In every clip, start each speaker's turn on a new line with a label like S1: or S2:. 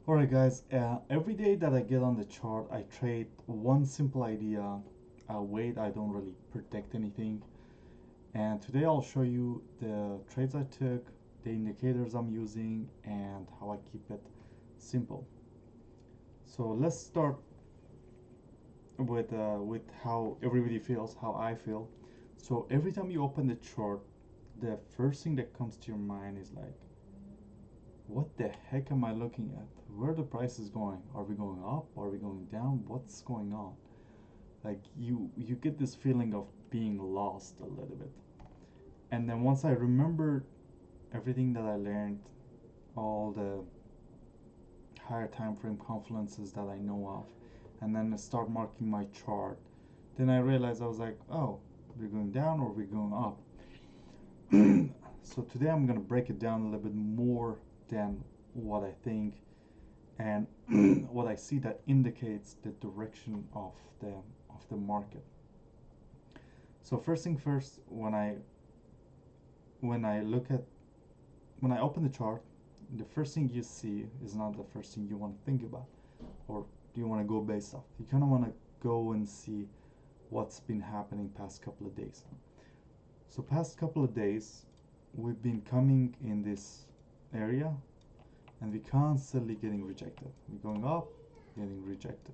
S1: Alright guys, every day that I get on the chart, I trade one simple idea. Wait, I don't really predict anything. And today I'll show you the trades I took, the indicators I'm using, and how I keep it simple. So let's start with how everybody feels, how I feel. So every time you open the chart, the first thing that comes to your mind is like, what the heck am I looking at? Where the price is going? Are we going up? Are we going down? What's going on? Like you get this feeling of being lost a little bit. And then once I remember everything that I learned, all the higher time frame confluences that I know of, and then I start marking my chart, then I realized I was like, oh, we're going down or we're going up. So today I'm gonna break it down a little bit more than what I think and what I see that indicates the direction of the market. So first thing first, when I look at when I open the chart, the first thing you see is not the first thing you want to think about, or do you want to go based off. You kind of want to go and see what's been happening past couple of days. So past couple of days, we've been coming in this area and we're constantly getting rejected. We're going up, getting rejected.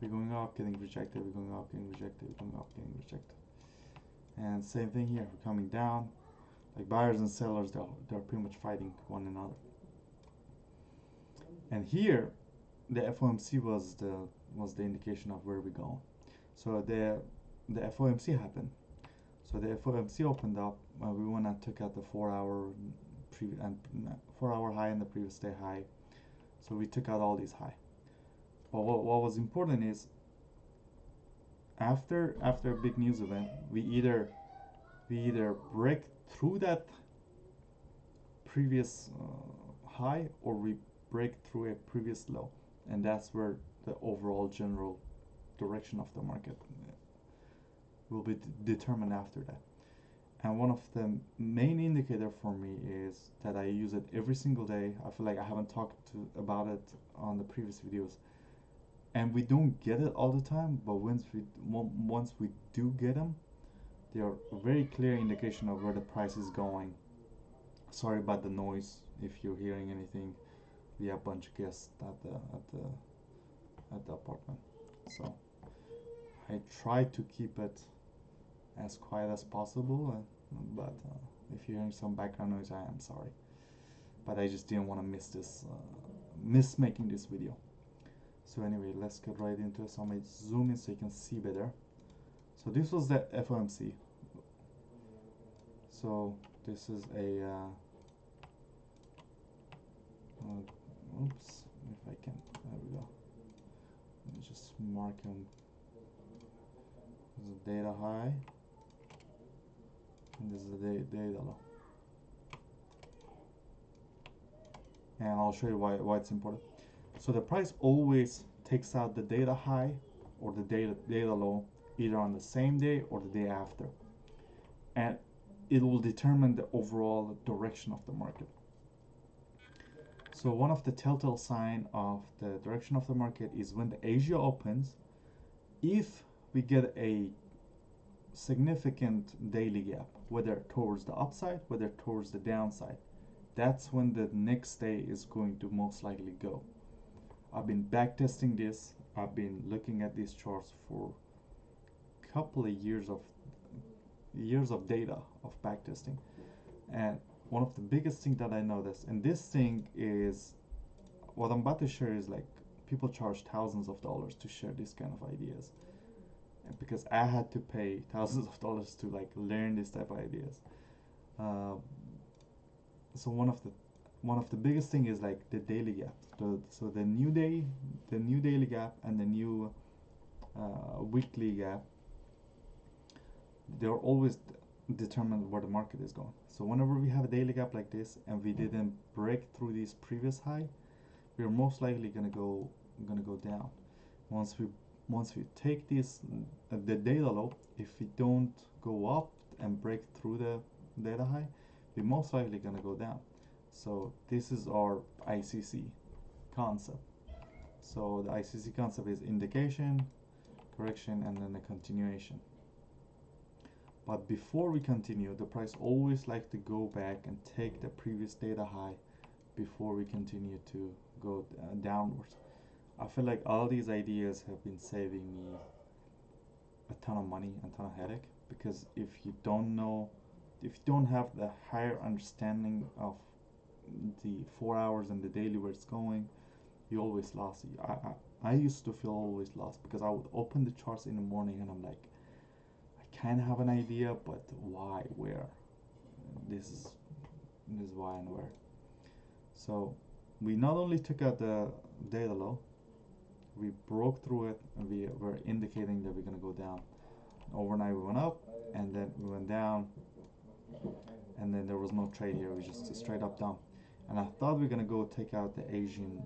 S1: We're going up, getting rejected. We're going up, getting rejected. We're going up, getting rejected. And same thing here. We're coming down. Like buyers and sellers, they're pretty much fighting one another. And here, the FOMC was the indication of where we're going. So the FOMC happened. So the FOMC opened up. We went and took out the 4 hour high and the previous day high. So we took out all these high. But what was important is after a big news event, we either break through that previous high or we break through a previous low, and that's where the overall general direction of the market will be determined after that. And one of the main indicator for me is that I use it every single day. I feel like I haven't talked about it on the previous videos, and we don't get it all the time. But once we do get them, they are a very clear indication of where the price is going. Sorry about the noise if you're hearing anything. We have a bunch of guests at the apartment, so I try to keep it as quiet as possible. But if you're hearing some background noise, I am sorry. But I just didn't want to miss making this video. So anyway, let's get right into it. So I'm gonna zoom in so you can see better. So this was the FOMC. So this is a oops, if I can, there we go. Let me just mark him. This is the data high, and this is the data low. And I'll show you why it's important. So the price always takes out the data high or the data low either on the same day or the day after, and it will determine the overall direction of the market. So one of the telltale sign of the direction of the market is when the Asia opens. If we get a significant daily gap, whether towards the upside, whether towards the downside, that's when the next day is going to most likely go. I've been backtesting this. I've been looking at these charts for a couple of years of data of backtesting, and one of the biggest thing that I noticed, and this thing is what I'm about to share, is like people charge thousands of dollars to share this kind of ideas, and because I had to pay thousands of dollars to like learn this type of ideas. Uh, so one of the biggest thing is like the daily gap. So the new daily gap and the new weekly gap, they're always determine where the market is going. So whenever we have a daily gap like this and we didn't break through this previous high, we're most likely gonna go down. Once we take this the data low, if we don't go up and break through the data high, we're most likely gonna go down. So this is our ICC. concept. So the ICC concept is indication, correction, and then a continuation. But before we continue, the price always like to go back and take the previous data high before we continue to go downwards. I feel like all these ideas have been saving me a ton of money, a ton of headache, because if you don't know, if you don't have the higher understanding of the 4 hours and the daily where it's going, you always lost. I used to feel always lost because I would open the charts in the morning and I'm like, I kind of have an idea, but why, where? This is why and where. So we not only took out the data low, we broke through it and we were indicating that we're going to go down. Overnight we went up and then we went down, and then there was no trade here. We just straight up down. And I thought we were going to go take out the Asian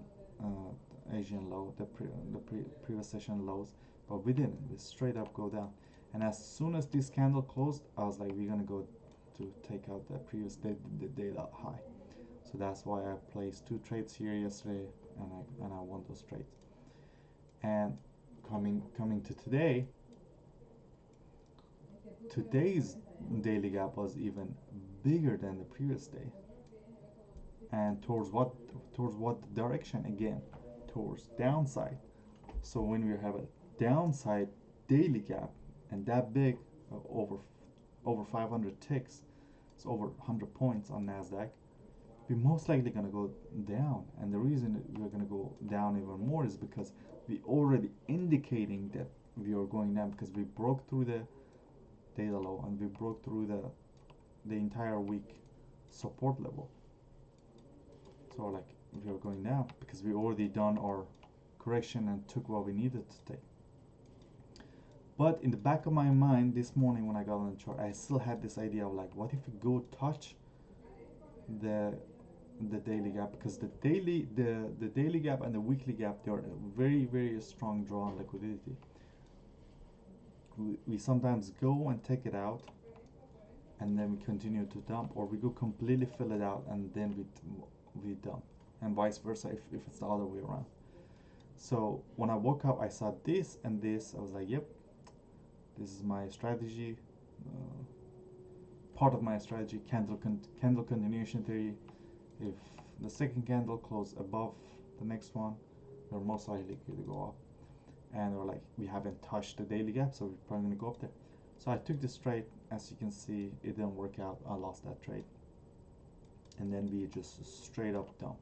S1: low, the previous session lows, but we didn't. We straight up go down. And as soon as this candle closed, I was like, we're going to go to take out the previous data high. So that's why I placed 2 trades here yesterday, and I won those trades. And coming to today, today's daily gap was even bigger than the previous day. And towards what direction? Again, towards downside. So when we have a downside daily gap and that big, over 500 ticks, it's over 100 points on Nasdaq, we're most likely going to go down. And the reason we're going to go down even more is because we already indicating that we are going down, because we broke through the data low and we broke through the entire week support level. So like we are going down because we already done our correction and took what we needed to take. But in the back of my mind this morning when I got on the chart, I still had this idea of like, what if we go touch the daily gap, because the daily gap and the weekly gap, they are very, very strong draw on liquidity. We sometimes go and take it out and then we continue to dump, or we go completely fill it out and then we dump, and vice versa if it's the other way around. So when I woke up, I saw this and this. I was like, yep, this is my strategy, part of my strategy, candle continuation theory. If the second candle closed above the next one, they're most likely to go up. And we're like, we haven't touched the daily gap, so we're probably going to go up there. So I took this trade. As you can see, it didn't work out. I lost that trade. And then we just straight up down.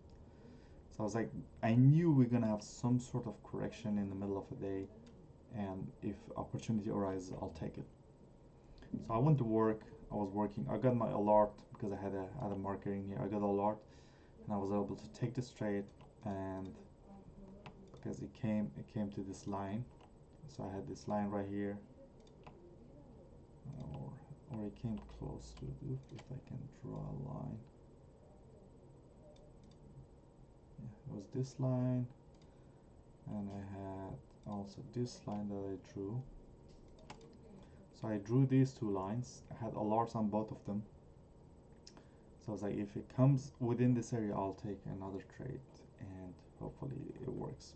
S1: So I was like, I knew we're going to have some sort of correction in the middle of the day. And if opportunity arises, I'll take it. So I went to work. I was working. I got my alert because I had a marker in here. I got alert, and I was able to take this trade, and because it came to this line, so I had this line right here, or it came close to it. If I can draw a line, yeah, it was this line, and I had also this line that I drew. So I drew these 2 lines. I had alerts on both of them. So I was like, if it comes within this area, I'll take another trade, and hopefully it works.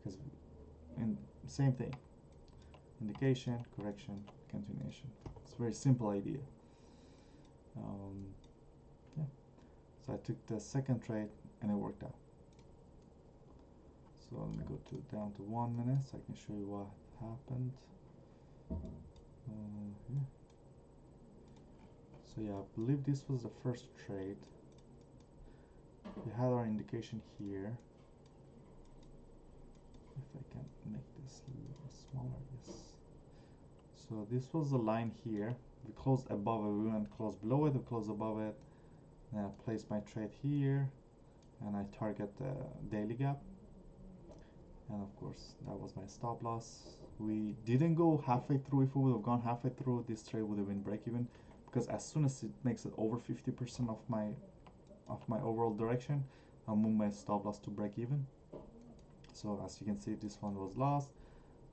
S1: Because same thing, indication, correction, continuation. It's a very simple idea. Yeah. So I took the second trade and it worked out. So let me go down to 1 minute so I can show you what happened. Yeah. So yeah, I believe this was the first trade. We had our indication here. If I can make this a little smaller, yes. So this was the line here. We closed above it, we went close below it, we closed above it. Then I placed my trade here, and I target the daily gap. And of course, that was my stop loss. We didn't go halfway through. If we would have gone halfway through, this trade would have been break even, because as soon as it makes it over 50% of my overall direction, I'll move my stop loss to break even. So as you can see, this one was lost.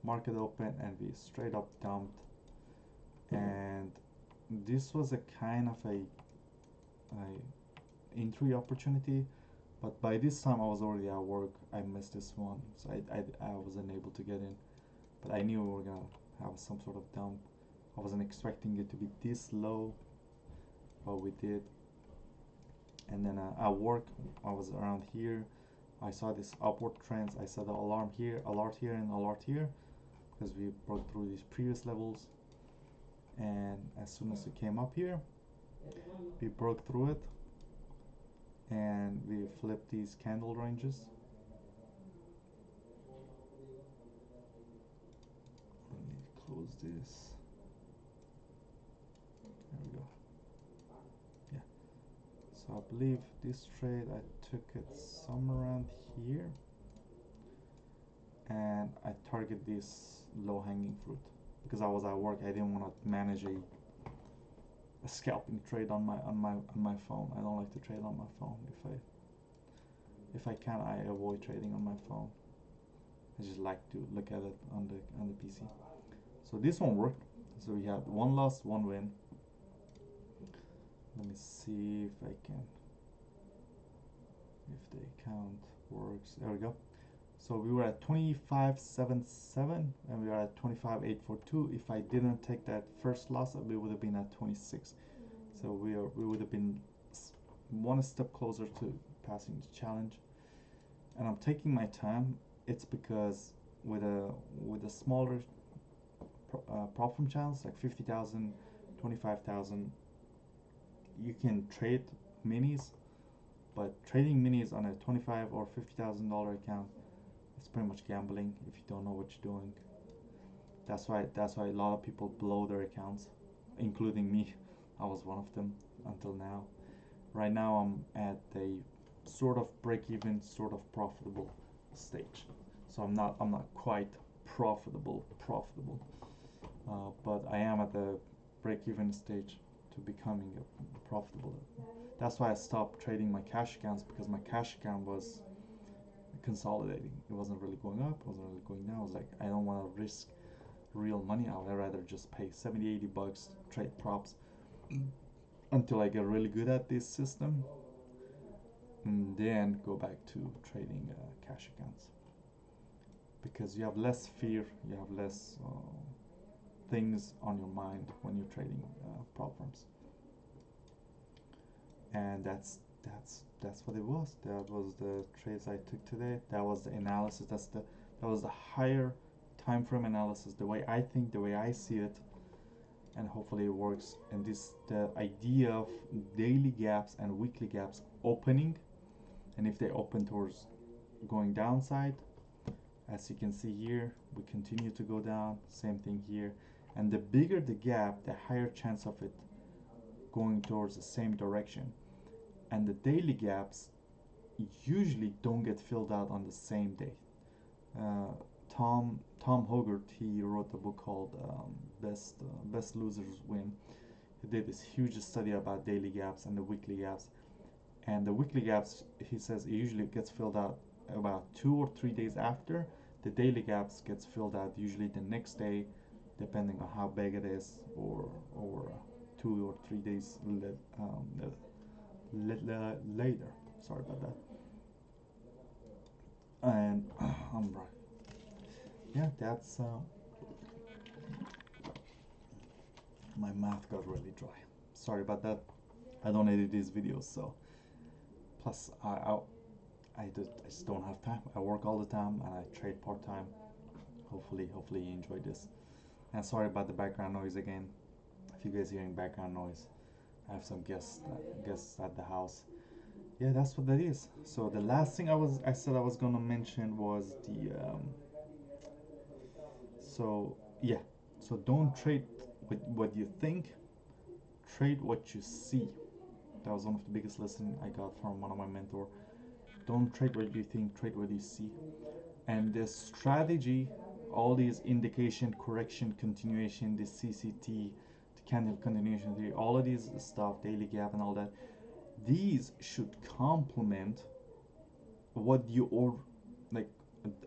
S1: Market open and we straight up dumped, and this was a kind of a entry opportunity, But by this time I was already at work. I missed this one, so I wasn't able to get in. But I knew we were gonna have some sort of dump. I wasn't expecting it to be this low, but we did. And then at work, I was around here. I saw this upward trends. I saw the alarm here, alert here, and alert here, because we broke through these previous levels. And as soon as it came up here, we broke through it, and we flipped these candle ranges. Let me close this. There we go. Yeah. So I believe this trade I took it somewhere around here, and I target this low-hanging fruit because I was at work. I didn't want to manage a scalping trade on my phone. I don't like to trade on my phone. If I can, I avoid trading on my phone. I just like to look at it on the PC. So this one worked. So we had one loss, one win. Let me see if I can, if the account works. There we go. So we were at 25.77 and we are at 25.842. If I didn't take that first loss, we would have been at 26. So we would have been one step closer to passing the challenge. And I'm taking my time. It's because with a smaller prop firm channels like 50,000, 25,000, you can trade minis, but trading minis on a 25 or $50,000 account, it's pretty much gambling if you don't know what you're doing. That's why a lot of people blow their accounts, including me. I was one of them until now. Right now I'm at a sort of break-even, sort of profitable stage. So I'm not quite profitable, but I am at the break-even stage to becoming a profitable. That's why I stopped trading my cash accounts, because my cash account was consolidating. It wasn't really going up, it wasn't really going down. I was like, I don't want to risk real money. I would rather just pay 70-80 bucks, trade props until I get really good at this system, and then go back to trading cash accounts, because you have less fear, you have less things on your mind when you're trading prop firms. And that's what it was. That was the trades I took today. That was the analysis. That was the higher time frame analysis, the way I think, the way I see it, and hopefully it works. And the idea of daily gaps and weekly gaps opening, and if they open towards going downside, as you can see here, we continue to go down. Same thing here. And the bigger the gap, the higher chance of it going towards the same direction. And the daily gaps usually don't get filled out on the same day. Tom Hogarth, he wrote a book called Best Losers Win. He did this huge study about daily gaps and the weekly gaps. And the weekly gaps, he says, it usually gets filled out about 2 or 3 days after. The daily gaps gets filled out usually the next day, depending on how big it is, or 2 or 3 days later. Sorry about that. And I'm right. Yeah, that's my mouth got really dry. Sorry about that. I don't edit these videos, so plus I just don't have time. I work all the time and I trade part time. Hopefully you enjoyed this. And sorry about the background noise again. If you guys hearing background noise, I have some guests at the house. Yeah, that's what that is. So the last thing I said I was gonna mention was the so yeah. So don't trade with what you think. Trade what you see. That was one of the biggest lessons I got from one of my mentors. Don't trade what you think, trade what you see. And the strategy, all these indication, correction, continuation, the CCT, the candle continuation theory, all of these stuff, daily gap and all that, these should complement what you like.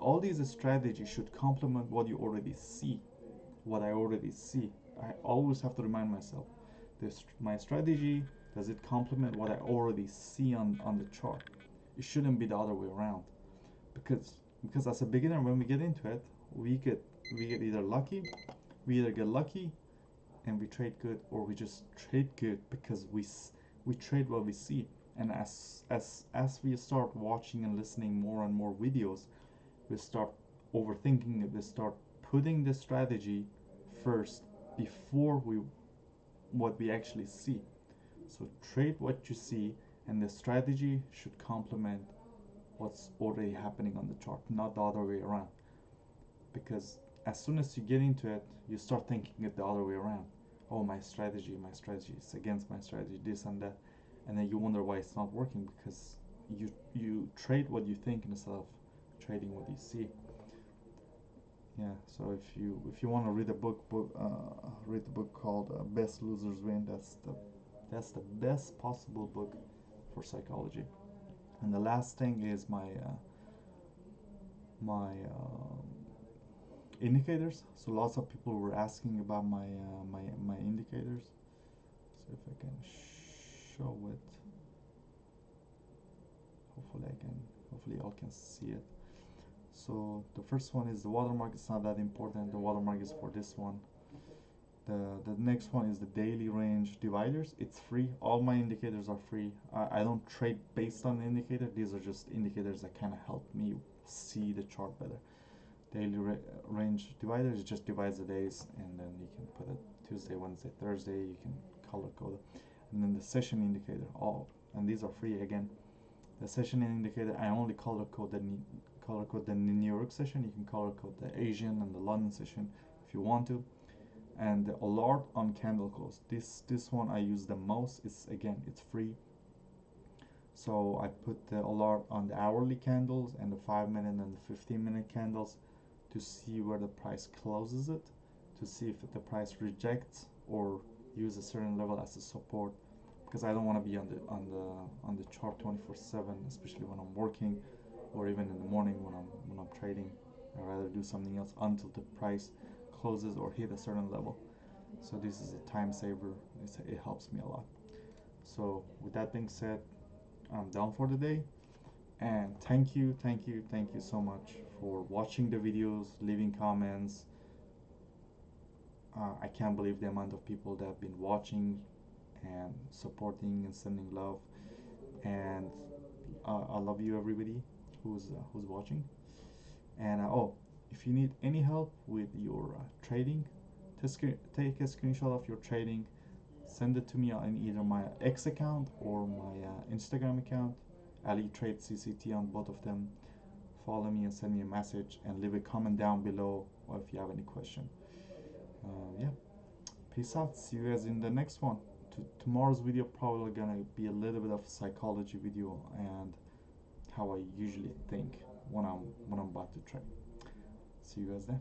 S1: All these strategies should complement what you already see. What I already see. I always have to remind myself, my strategy, does it complement what I already see on the chart? It shouldn't be the other way around, because as a beginner, when we get into it, we get we get either lucky, we either get lucky and we trade good, or we just trade good because we trade what we see. And as we start watching and listening more and more videos, we start overthinking it. We start putting the strategy first before we what we actually see. So trade what you see, and the strategy should complement what's already happening on the chart, not the other way around. Because as soon as you get into it, you start thinking it the other way around. Oh, my strategy is against my strategy, this and that, and then you wonder why it's not working, because you trade what you think instead of trading what you see. Yeah. So if you want to read a read the book called Best Losers Win. That's the best possible book for psychology. And the last thing is my indicators. So lots of people were asking about my indicators. See if I can show it. Hopefully y'all can see it. So the first one is the watermark. It's not that important. The watermark is for this one. The next one is the daily range dividers. It's free. All my indicators are free. I don't trade based on the indicator. These are just indicators that kind of help me see the chart better. Daily range dividers, it just divides the days, and then you can put it Tuesday, Wednesday, Thursday. You can color code it. And then the session indicator, all, and these are free again. The session indicator, I only color code the New York session. You can color code the Asian and the London session if you want to. And the alert on candle close. This one I use the most. It's free. So I put the alert on the hourly candles and the 5-minute and the 15-minute candles to see where the price closes it, to see if the price rejects or use a certain level as a support, because I don't want to be on the chart 24/7, especially when I'm working, or even in the morning when I'm trading. I'd rather do something else until the price closes or hit a certain level. So this is a time saver. It helps me a lot. So with that being said, I'm done for the day, and thank you so much for watching the videos, leaving comments. I can't believe the amount of people that have been watching and supporting and sending love, and I love you, everybody who's watching. And oh, if you need any help with your trading, take a screenshot of your trading, send it to me on either my X account or my Instagram account, alitradescct on both of them. Follow me and send me a message, and leave a comment down below, or if you have any question. Yeah, peace out. See you guys in the next one. Tomorrow's video probably gonna be a little bit of psychology video and how I usually think when I'm about to trade. See you guys then.